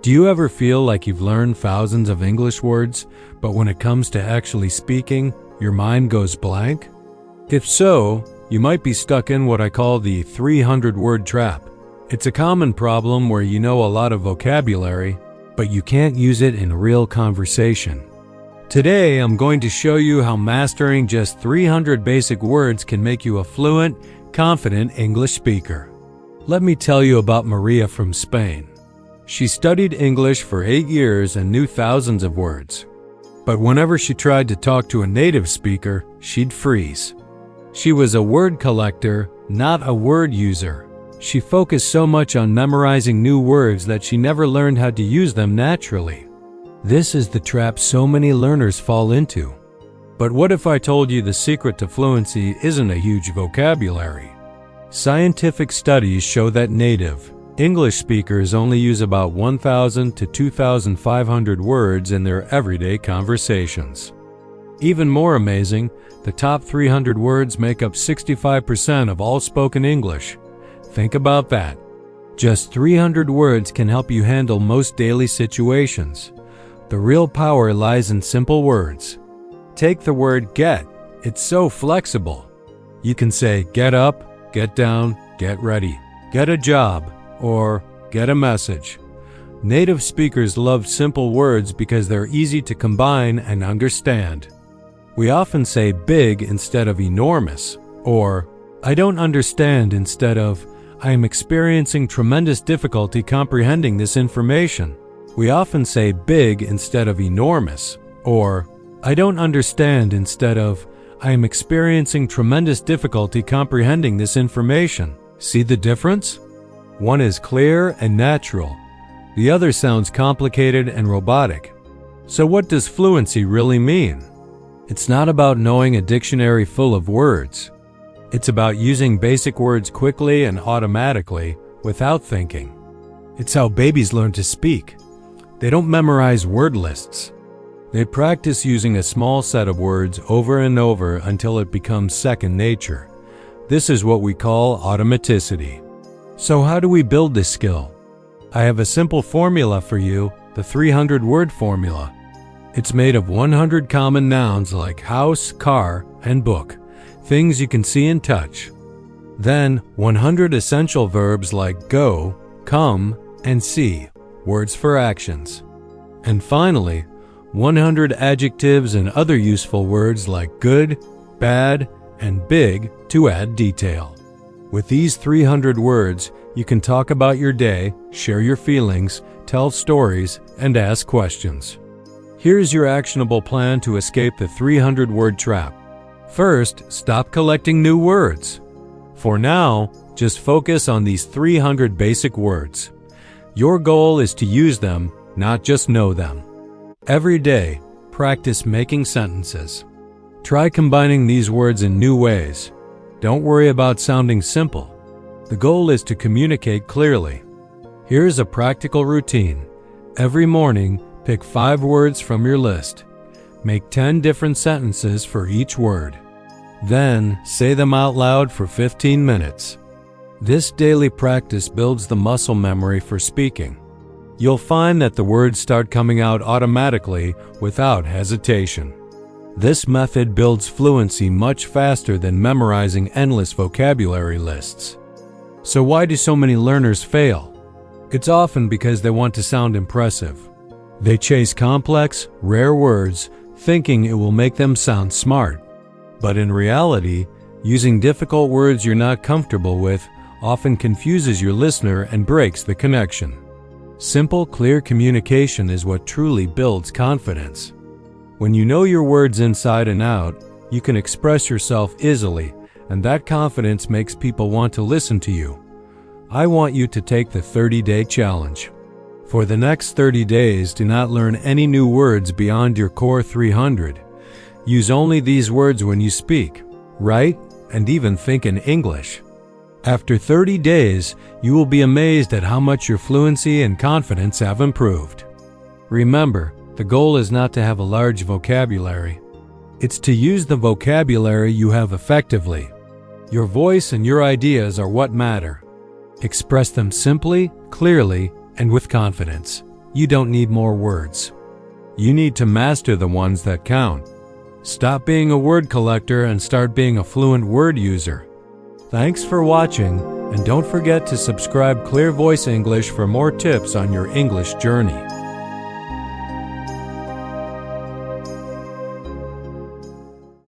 Do you ever feel like you've learned thousands of English words, but when it comes to actually speaking, your mind goes blank? If so, you might be stuck in what I call the 300-word trap. It's a common problem where you know a lot of vocabulary, but you can't use it in real conversation. Today, I'm going to show you how mastering just 300 basic words can make you a fluent, confident English speaker. Let me tell you about Maria from Spain. She studied English for 8 years and knew thousands of words. But whenever she tried to talk to a native speaker, she'd freeze. She was a word collector, not a word user. She focused so much on memorizing new words that she never learned how to use them naturally. This is the trap so many learners fall into. But what if I told you the secret to fluency isn't a huge vocabulary? Scientific studies show that native English speakers only use about 1,000 to 2,500 words in their everyday conversations. Even more amazing, the top 300 words make up 65% of all spoken English. Think about that. Just 300 words can help you handle most daily situations. The real power lies in simple words. Take the word get. It's so flexible. You can say get up, get down, get ready, get a job, or get a message. Native speakers love simple words because they're easy to combine and understand. We often say big instead of enormous, or I don't understand instead of I am experiencing tremendous difficulty comprehending this information. We often say big instead of enormous, or I don't understand instead of I am experiencing tremendous difficulty comprehending this information. See the difference? One is clear and natural. The other sounds complicated and robotic. So what does fluency really mean? It's not about knowing a dictionary full of words. It's about using basic words quickly and automatically without thinking. It's how babies learn to speak. They don't memorize word lists. They practice using a small set of words over and over until it becomes second nature. This is what we call automaticity. So how do we build this skill? I have a simple formula for you, the 300-word formula. It's made of 100 common nouns like house, car, and book, things you can see and touch. Then 100 essential verbs like go, come, and see, words for actions. And finally, 100 adjectives and other useful words like good, bad, and big to add detail. With these 300 words, you can talk about your day, share your feelings, tell stories, and ask questions. Here's your actionable plan to escape the 300-word trap. First, stop collecting new words. For now, just focus on these 300 basic words. Your goal is to use them, not just know them. Every day, practice making sentences. Try combining these words in new ways. Don't worry about sounding simple. The goal is to communicate clearly. Here's a practical routine. Every morning, pick 5 words from your list. Make 10 different sentences for each word. Then, say them out loud for 15 minutes. This daily practice builds the muscle memory for speaking. You'll find that the words start coming out automatically without hesitation. This method builds fluency much faster than memorizing endless vocabulary lists. So why do so many learners fail? It's often because they want to sound impressive. They chase complex, rare words, thinking it will make them sound smart. But in reality, using difficult words you're not comfortable with often confuses your listener and breaks the connection. Simple, clear communication is what truly builds confidence. When you know your words inside and out, you can express yourself easily, and that confidence makes people want to listen to you. I want you to take the 30-day challenge. For the next 30 days, do not learn any new words beyond your core 300. Use only these words when you speak, write, and even think in English. After 30 days, you will be amazed at how much your fluency and confidence have improved. Remember, the goal is not to have a large vocabulary. It's to use the vocabulary you have effectively. Your voice and your ideas are what matter. Express them simply, clearly, and with confidence. You don't need more words. You need to master the ones that count. Stop being a word collector and start being a fluent word user. Thanks for watching, and don't forget to subscribe Clear Voice English for more tips on your English journey.